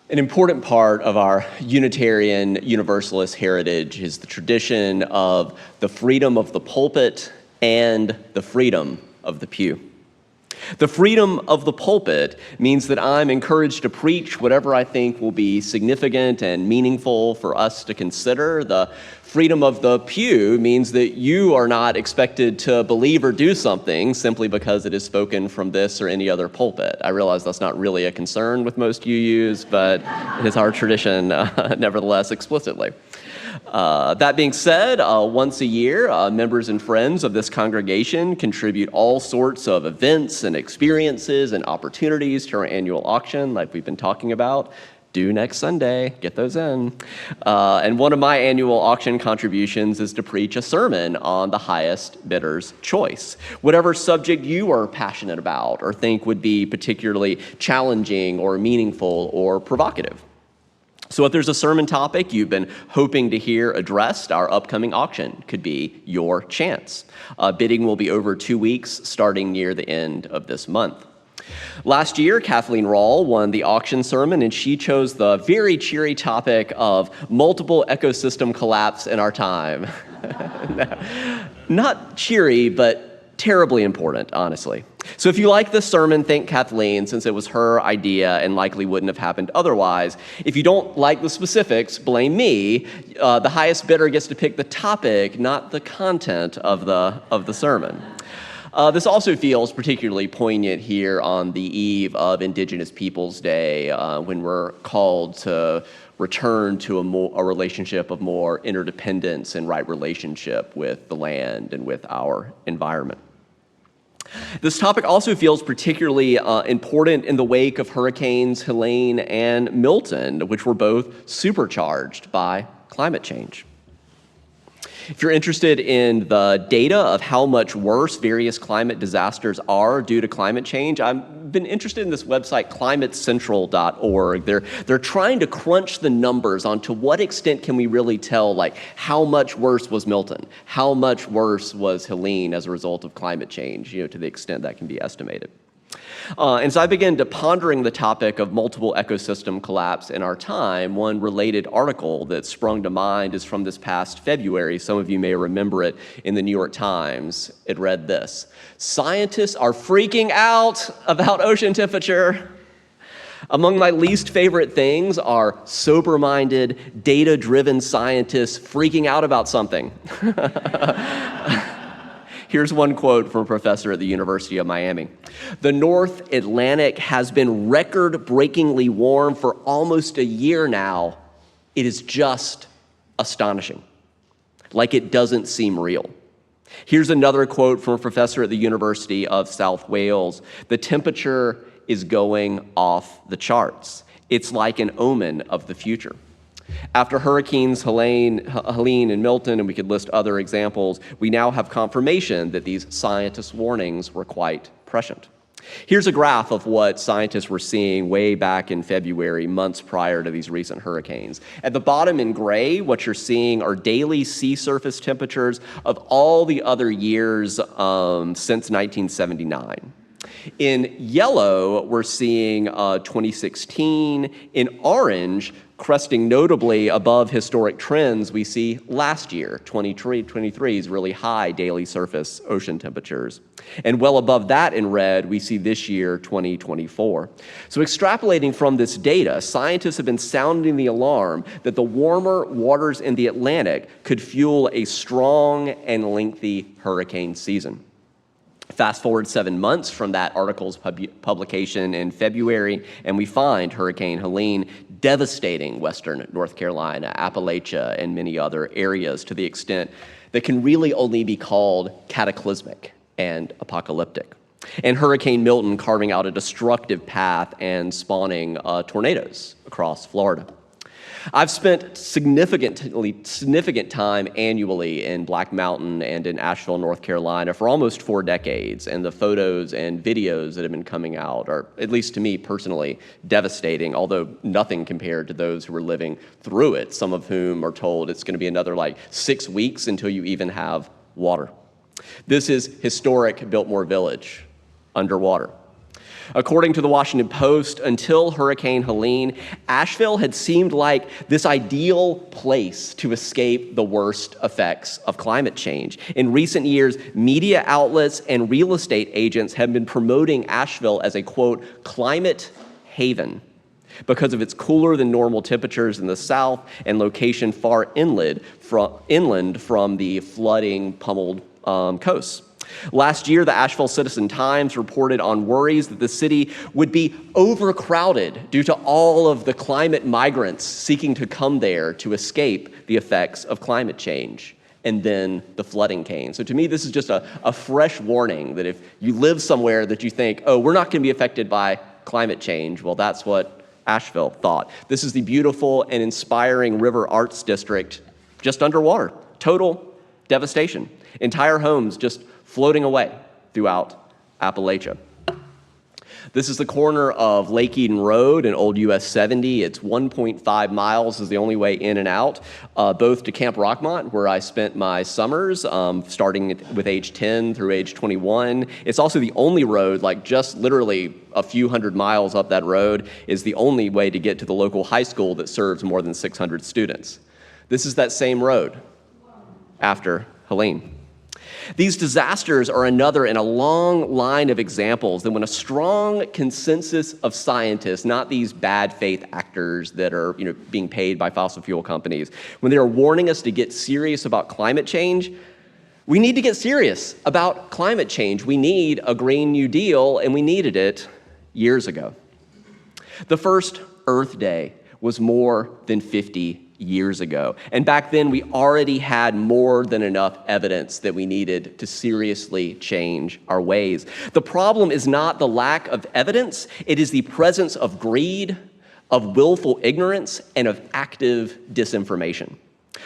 An important part of our Unitarian Universalist heritage is the tradition of the freedom of the pulpit and the freedom of the pew. The freedom of the pulpit means that I'm encouraged to preach whatever I think will be significant and meaningful for us to consider. The freedom of the pew means that you are not expected to believe or do something simply because it is spoken from this or any other pulpit. I realize that's not really a concern with most UUs, but it is our tradition, nevertheless, explicitly. That being said, once a year, members and friends of this congregation contribute all sorts of events and experiences and opportunities to our annual auction, like we've been talking about. Due next Sunday, get those in. And one of my annual auction contributions is to preach a sermon on the highest bidder's choice. Whatever subject you are passionate about or think would be particularly challenging or meaningful or provocative. So if there's a sermon topic you've been hoping to hear addressed, our upcoming auction could be your chance. Bidding will be over 2 weeks, starting near the end of this month. Last year, Kathleen Rawl won the auction sermon, and she chose the very cheery topic of multiple ecosystem collapse in our time. Not cheery, but terribly important, honestly. So if you like this sermon, thank Kathleen, since it was her idea and likely wouldn't have happened otherwise. If you don't like the specifics, blame me. The highest bidder gets to pick the topic, not the content of the sermon. This also feels particularly poignant here on the eve of Indigenous Peoples Day, when we're called to return to a relationship of more interdependence and right relationship with the land and with our environment. This topic also feels particularly important in the wake of Hurricanes Helene and Milton, which were both supercharged by climate change. If you're interested in the data of how much worse various climate disasters are due to climate change, I've been interested in this website, climatecentral.org. They're trying to crunch the numbers on to what extent can we really tell, like, how much worse was Milton? How much worse was Helene as a result of climate change, to the extent that can be estimated. And so I began to pondering the topic of multiple ecosystem collapse in our time. One related article that sprung to mind is from this past February. Some of you may remember it in the New York Times. It read this: "Scientists are freaking out about ocean temperature." Among my least favorite things are sober-minded, data-driven scientists freaking out about something. Here's one quote from a professor at the University of Miami. "The North Atlantic has been record-breakingly warm for almost a year now. It is just astonishing. Like it doesn't seem real." Here's another quote from a professor at the University of South Wales. "The temperature is going off the charts. It's like an omen of the future." After Hurricanes Helene and Milton, and we could list other examples, we now have confirmation that these scientists' warnings were quite prescient. Here's a graph of what scientists were seeing way back in February, months prior to these recent hurricanes. At the bottom in gray, what you're seeing are daily sea surface temperatures of all the other years since 1979. In yellow, we're seeing 2016. In orange, cresting notably above historic trends, we see last year, 2023's really high daily surface ocean temperatures. And well above that in red, we see this year, 2024. So extrapolating from this data, scientists have been sounding the alarm that the warmer waters in the Atlantic could fuel a strong and lengthy hurricane season. Fast forward 7 months from that article's publication in February, and we find Hurricane Helene devastating western North Carolina, Appalachia, and many other areas to the extent that can really only be called cataclysmic and apocalyptic. And Hurricane Milton carving out a destructive path and spawning tornadoes across Florida. I've spent significant time annually in Black Mountain and in Asheville, North Carolina for almost 4 decades, and the photos and videos that have been coming out are, at least to me personally, devastating, although nothing compared to those who are living through it, some of whom are told it's going to be another 6 weeks until you even have water. This is historic Biltmore Village underwater. According to the Washington Post, until Hurricane Helene, Asheville had seemed like this ideal place to escape the worst effects of climate change. In recent years, media outlets and real estate agents have been promoting Asheville as a, quote, climate haven because of its cooler than normal temperatures in the south and location far inland from the flooding pummeled coasts. Last year, the Asheville Citizen-Times reported on worries that the city would be overcrowded due to all of the climate migrants seeking to come there to escape the effects of climate change. And then the flooding came. So to me, this is just a fresh warning that if you live somewhere that you think, oh, we're not going to be affected by climate change, well, that's what Asheville thought. This is the beautiful and inspiring River Arts District just underwater. Total devastation. Entire homes just floating away throughout Appalachia. This is the corner of Lake Eden Road and Old US 70. It's 1.5 miles is the only way in and out, both to Camp Rockmont, where I spent my summers, starting with age 10 through age 21. It's also the only road, like just literally a few hundred miles up that road, is the only way to get to the local high school that serves more than 600 students. This is that same road after Helene. These disasters are another in a long line of examples that when a strong consensus of scientists, not these bad faith actors that are being paid by fossil fuel companies, when they are warning us to get serious about climate change, we need to get serious about climate change. We need a Green New Deal, and we needed it years ago. The first Earth Day was more than 50 years ago. And back then, we already had more than enough evidence that we needed to seriously change our ways. The problem is not the lack of evidence, it is the presence of greed, of willful ignorance, and of active disinformation.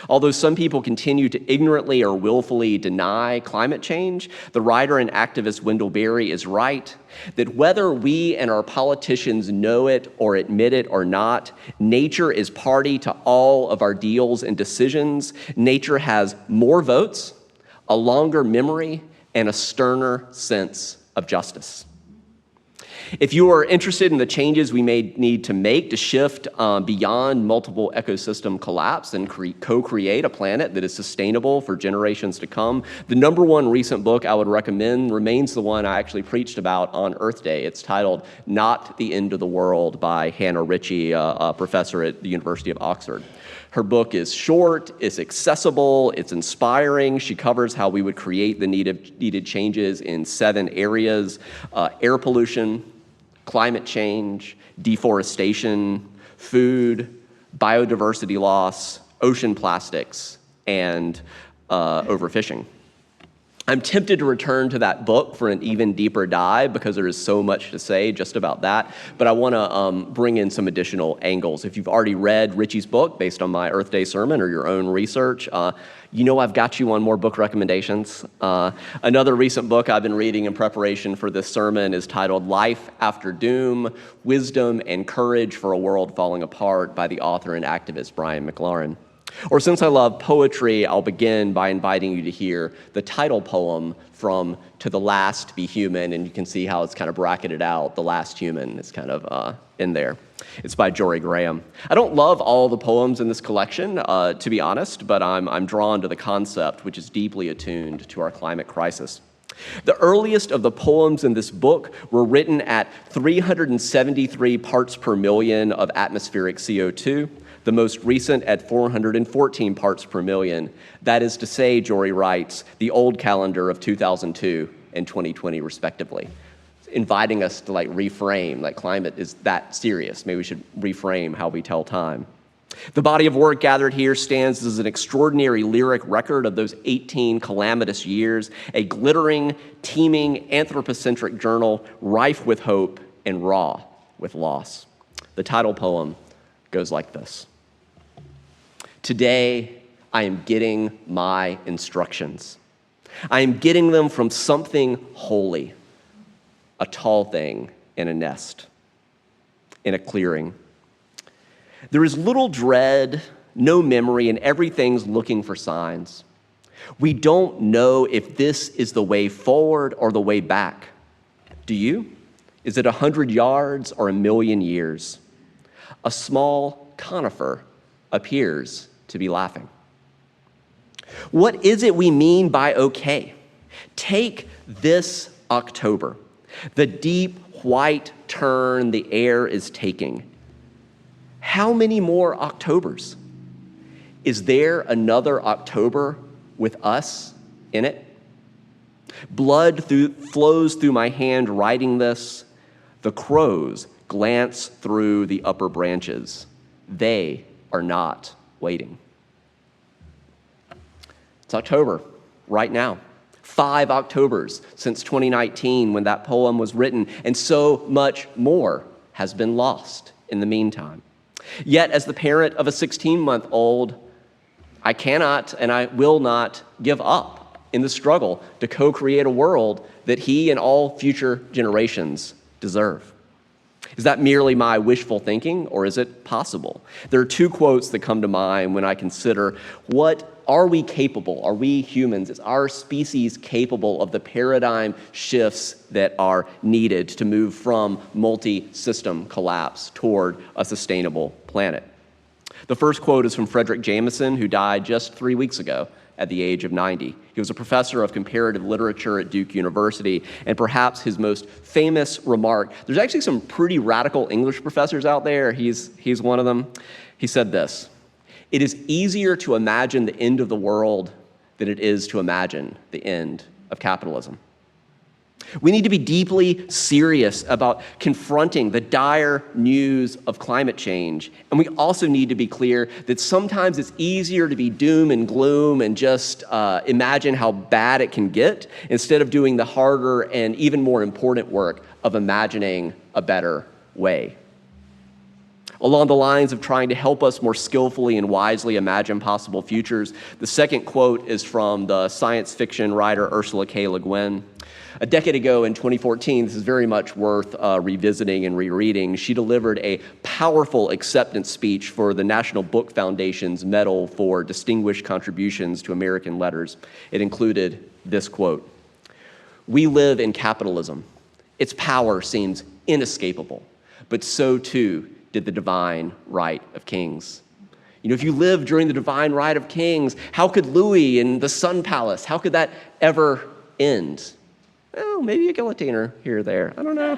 Although some people continue to ignorantly or willfully deny climate change, the writer and activist Wendell Berry is right that whether we and our politicians know it or admit it or not, nature is party to all of our deals and decisions. Nature has more votes, a longer memory, and a sterner sense of justice. If you are interested in the changes we may need to make to shift beyond multiple ecosystem collapse and co-create a planet that is sustainable for generations to come, the number one recent book I would recommend remains the one I actually preached about on Earth Day. It's titled Not the End of the World by Hannah Ritchie, a professor at the University of Oxford. Her book is short, it's accessible, it's inspiring. She covers how we would create the needed changes in 7 areas: air pollution, climate change, deforestation, food, biodiversity loss, ocean plastics, and overfishing. I'm tempted to return to that book for an even deeper dive because there is so much to say just about that, but I want to bring in some additional angles. If you've already read Ritchie's book based on my Earth Day sermon or your own research, I've got you on more book recommendations. Another recent book I've been reading in preparation for this sermon is titled Life After Doom, Wisdom and Courage for a World Falling Apart by the author and activist Brian McLaren. Or since I love poetry, I'll begin by inviting you to hear the title poem from To the Last Be Human, and you can see how it's kind of bracketed out. The Last Human is kind of in there. It's by Jory Graham. I don't love all the poems in this collection, to be honest, but I'm drawn to the concept, which is deeply attuned to our climate crisis. The earliest of the poems in this book were written at 373 parts per million of atmospheric CO2. The most recent at 414 parts per million. That is to say, Jory writes, the old calendar of 2002 and 2020 respectively, inviting us to reframe, climate is that serious. Maybe we should reframe how we tell time. The body of work gathered here stands as an extraordinary lyric record of those 18 calamitous years, a glittering, teeming, anthropocentric journal rife with hope and raw with loss. The title poem goes like this. Today, I am getting my instructions. I am getting them from something holy, a tall thing in a nest, in a clearing. There is little dread, no memory, and everything's looking for signs. We don't know if this is the way forward or the way back. Do you? Is it 100 yards or 1,000,000 years? A small conifer appears to be laughing. What is it we mean by okay? Take this October, the deep white turn the air is taking. How many more Octobers? Is there another October with us in it? Blood flows through my hand writing this. The crows glance through the upper branches. They are not waiting. It's October, right now. 5 Octobers since 2019 when that poem was written, and so much more has been lost in the meantime. Yet, as the parent of a 16-month-old, I cannot and I will not give up in the struggle to co-create a world that he and all future generations deserve. Is that merely my wishful thinking, or is it possible? There are 2 quotes that come to mind when I consider what are we capable, are we humans, is our species capable of the paradigm shifts that are needed to move from multi-system collapse toward a sustainable planet? The first quote is from Frederick, who died just 3 weeks ago at the age of 90. He was a professor of comparative literature at Duke University, and perhaps his most famous remark, there's actually some pretty radical English professors out there, he's one of them. He said this: "It is easier to imagine the end of the world than it is to imagine the end of capitalism." We need to be deeply serious about confronting the dire news of climate change. And we also need to be clear that sometimes it's easier to be doom and gloom and just imagine how bad it can get instead of doing the harder and even more important work of imagining a better way. Along the lines of trying to help us more skillfully and wisely imagine possible futures, the second quote is from the science fiction writer Ursula K. Le Guin. A decade ago in 2014, this is very much worth revisiting and rereading, she delivered a powerful acceptance speech for the National Book Foundation's Medal for Distinguished Contributions to American Letters. It included this quote: "We live in capitalism. Its power seems inescapable, but so too did the divine right of kings." You know, if you lived during the divine right of kings, how could Louis and the Sun Palace, how could that ever end? Well, maybe a guillotine here or there. I don't know.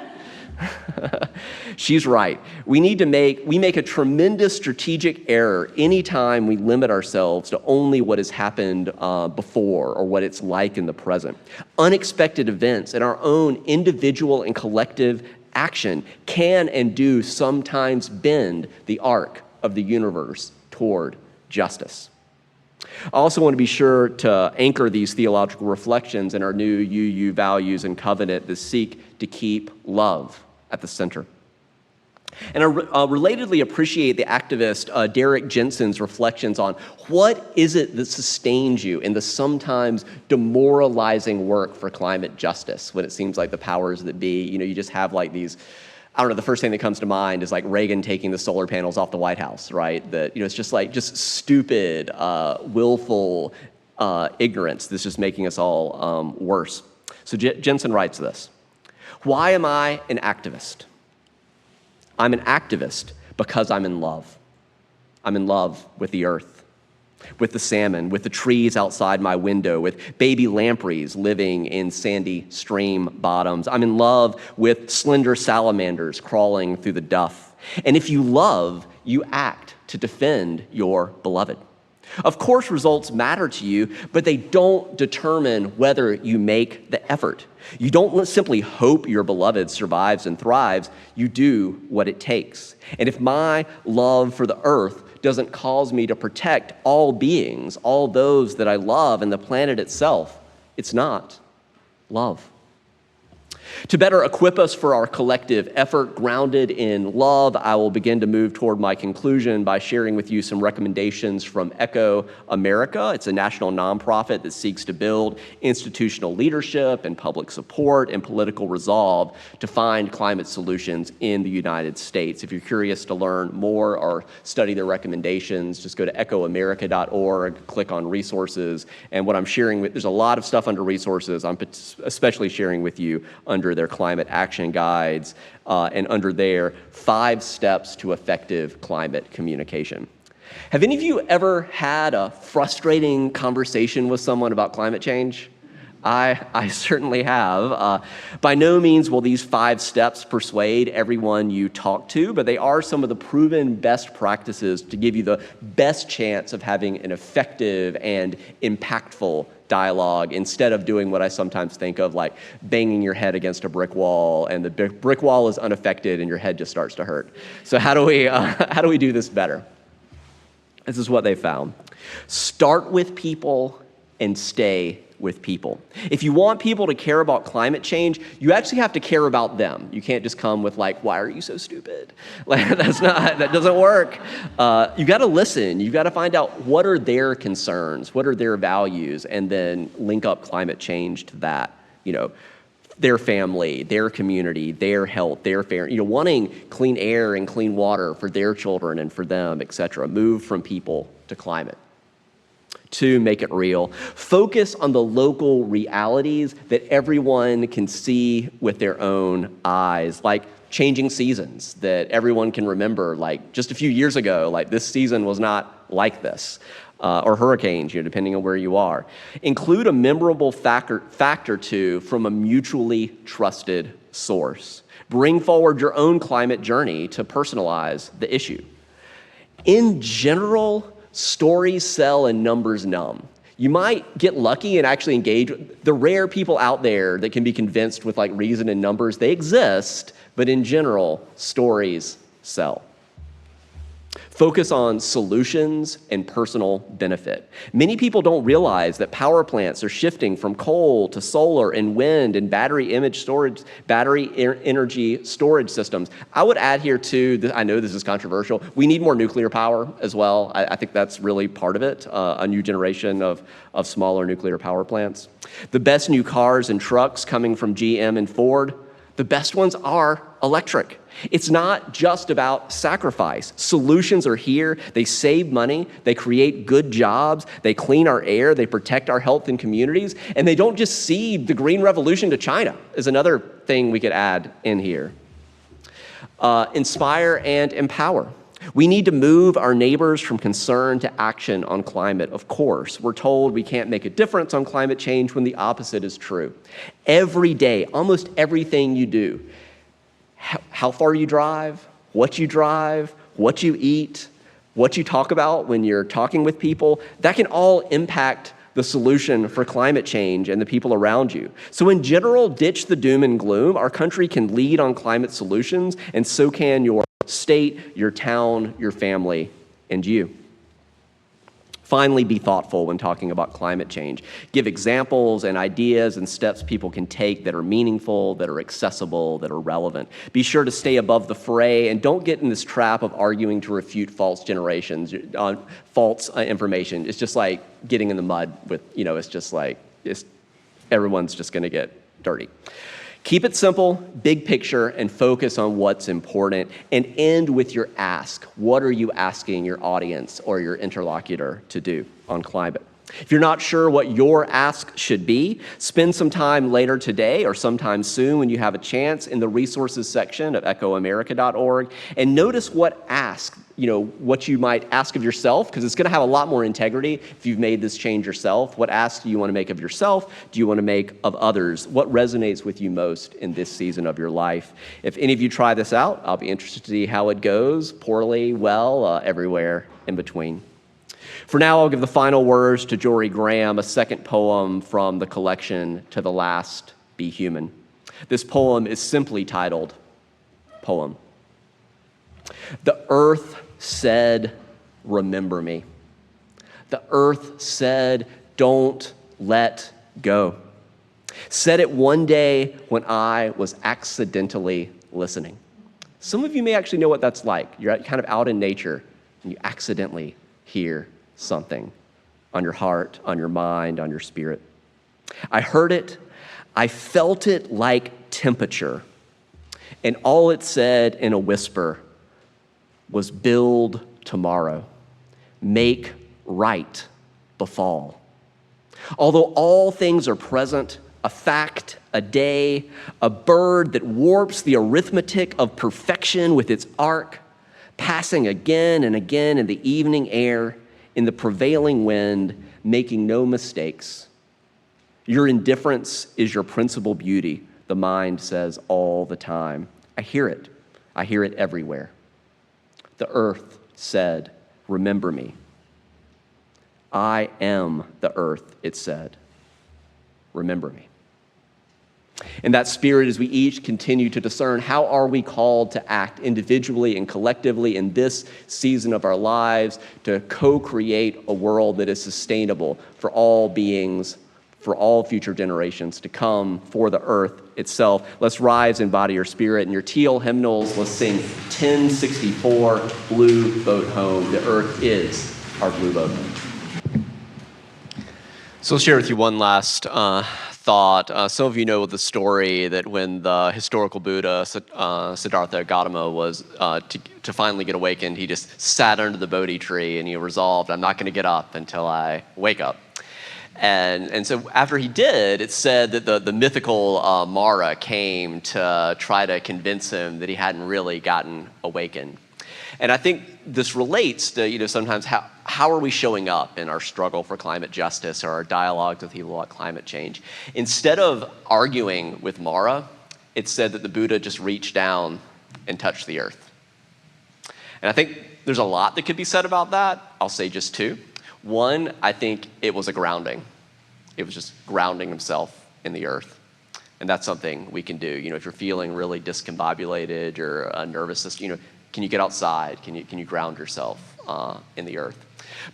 She's right. We make a tremendous strategic error anytime we limit ourselves to only what has happened before or what it's like in the present. Unexpected events and our own individual and collective action can and do sometimes bend the arc of the universe toward justice. I also want to be sure to anchor these theological reflections in our new UU values and covenant that seek to keep love at the center. And I relatedly appreciate the activist Derek Jensen's reflections on what is it that sustains you in the sometimes demoralizing work for climate justice when it seems like the powers that be, you just have like these, I don't know, the first thing that comes to mind is like Reagan taking the solar panels off the White House, right? That, it's just stupid, willful ignorance that's just making us all worse. So Jensen writes this: "Why am I an activist? I'm an activist because I'm in love. I'm in love with the earth, with the salmon, with the trees outside my window, with baby lampreys living in sandy stream bottoms. I'm in love with slender salamanders crawling through the duff. And if you love, you act to defend your beloved. Of course, results matter to you, but they don't determine whether you make the effort. You don't simply hope your beloved survives and thrives. You do what it takes. And if my love for the earth doesn't cause me to protect all beings, all those that I love and the planet itself, it's not love." To better equip us for our collective effort grounded in love, I will begin to move toward my conclusion by sharing with you some recommendations from Echo America. It's a national nonprofit that seeks to build institutional leadership and public support and political resolve to find climate solutions in the United States. If you're curious to learn more or study their recommendations, just go to echoamerica.org, click on resources, and what I'm sharing with, there's a lot of stuff under resources. I'm especially sharing with you under their climate action guides and under their 5 steps to effective climate communication. Have any of you ever had a frustrating conversation with someone about climate change? I certainly have. By no means will these 5 steps persuade everyone you talk to, but they are some of the proven best practices to give you the best chance of having an effective and impactful dialogue instead of doing what I sometimes think of like banging your head against a brick wall and the brick wall is unaffected and your head just starts to hurt. So how do we do this better? This is what they found. Start with people and stay with people. If you want people to care about climate change, you actually have to care about them. You can't just come with like, why are you so stupid? Like, that doesn't work. You got to listen. You got to find out what are their concerns, what are their values, and then link up climate change to that. Their family, their community, their health, their wanting clean air and clean water for their children and for them, et cetera. Move from people to climate. 2, make it real. Focus on the local realities that everyone can see with their own eyes, like changing seasons that everyone can remember, like just a few years ago, like this season was not like this. Or hurricanes, depending on where you are. Include a memorable factor too from a mutually trusted source. Bring forward your own climate journey to personalize the issue. In general, stories sell and numbers numb. You might get lucky and actually engage with the rare people out there that can be convinced with like reason and numbers. They exist, but in general, stories sell. Focus on solutions and personal benefit. Many people don't realize that power plants are shifting from coal to solar and wind and battery energy storage systems. I would add here too, I know this is controversial, we need more nuclear power as well. I think that's really part of it, a new generation of smaller nuclear power plants. The best new cars and trucks coming from GM and Ford, the best ones are electric. It's not just about sacrifice. Solutions are here. They save money. They create good jobs. They clean our air. They protect our health and communities. And they don't just cede the green revolution to China, is another thing we could add in here. Inspire and empower. We need to move our neighbors from concern to action on climate. Of course, we're told we can't make a difference on climate change when the opposite is true. Every day, almost everything you do, how far you drive, what you eat, what you talk about when you're talking with people, that can all impact the solution for climate change and the people around you. So in general, ditch the doom and gloom. Our country can lead on climate solutions, and so can your state, your town, your family, and you. Finally, be thoughtful when talking about climate change. Give examples and ideas and steps people can take that are meaningful, that are accessible, that are relevant. Be sure to stay above the fray and don't get in this trap of arguing to refute false information. It's just like getting in the mud with, everyone's just gonna get dirty. Keep it simple, big picture, and focus on what's important, and end with your ask. What are you asking your audience or your interlocutor to do on climate? If you're not sure what your ask should be, spend some time later today or sometime soon when you have a chance in the resources section of echoamerica.org and notice what what you might ask of yourself, because it's going to have a lot more integrity if you've made this change yourself. What ask do you want to make of yourself? Do you want to make of others? What resonates with you most in this season of your life? If any of you try this out, I'll be interested to see how it goes, poorly, well, everywhere in between. For now, I'll give the final words to Jory Graham, a second poem from the collection To the Last Be Human. This poem is simply titled, Poem. The earth said, remember me. The earth said, don't let go. Said it one day when I was accidentally listening. Some of you may actually know what that's like. You're kind of out in nature and you accidentally hear something on your heart, on your mind, on your spirit. I heard it. I felt it like temperature. And all it said in a whisper was build tomorrow, make right befall. Although all things are present, a fact, a day, a bird that warps the arithmetic of perfection with its arc, passing again and again in the evening air, in the prevailing wind, making no mistakes. Your indifference is your principal beauty, the mind says all the time. I hear it. I hear it everywhere. The earth said, remember me. I am the earth, it said. Remember me. In that spirit, as we each continue to discern, how are we called to act individually and collectively in this season of our lives to co-create a world that is sustainable for all beings, for all future generations to come, for the earth itself. Let's rise and embody your spirit. In your teal hymnals, let's sing 1064, Blue Boat Home. The earth is our blue boat home. So I'll share with you one last thought. Some of you know the story that when the historical Buddha, Siddhartha Gautama, was to finally get awakened, he just sat under the Bodhi tree and he resolved, I'm not going to get up until I wake up. And so after he did, it's said that the mythical Mara came to try to convince him that he hadn't really gotten awakened. And I think this relates to, sometimes how are we showing up in our struggle for climate justice or our dialogues with people about climate change? Instead of arguing with Mara, it's said that the Buddha just reached down and touched the earth. And I think there's a lot that could be said about that. I'll say just two. One, I think it was a grounding. It was just grounding himself in the earth. And that's something we can do. If you're feeling really discombobulated or nervous, can you get outside? Can you ground yourself in the earth?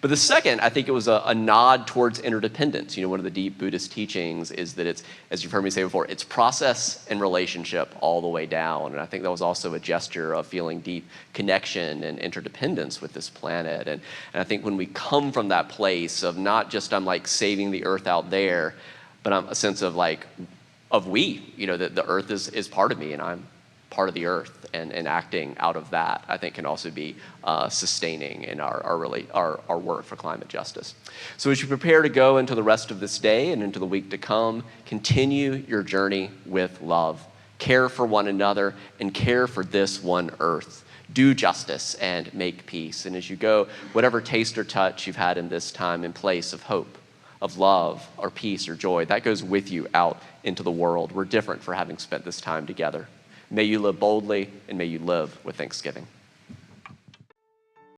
But the second, I think it was a nod towards interdependence. One of the deep Buddhist teachings is that it's, as you've heard me say before, it's process and relationship all the way down. And I think that was also a gesture of feeling deep connection and interdependence with this planet. And I think when we come from that place of not just I'm like saving the earth out there, but I'm a sense of we, that the earth is part of me and I'm part of the earth, and acting out of that, I think, can also be sustaining in our work for climate justice. So as you prepare to go into the rest of this day and into the week to come, continue your journey with love. Care for one another and care for this one earth. Do justice and make peace. And as you go, whatever taste or touch you've had in this time in place of hope, of love, or peace, or joy, that goes with you out into the world. We're different for having spent this time together. May you live boldly, and may you live with thanksgiving.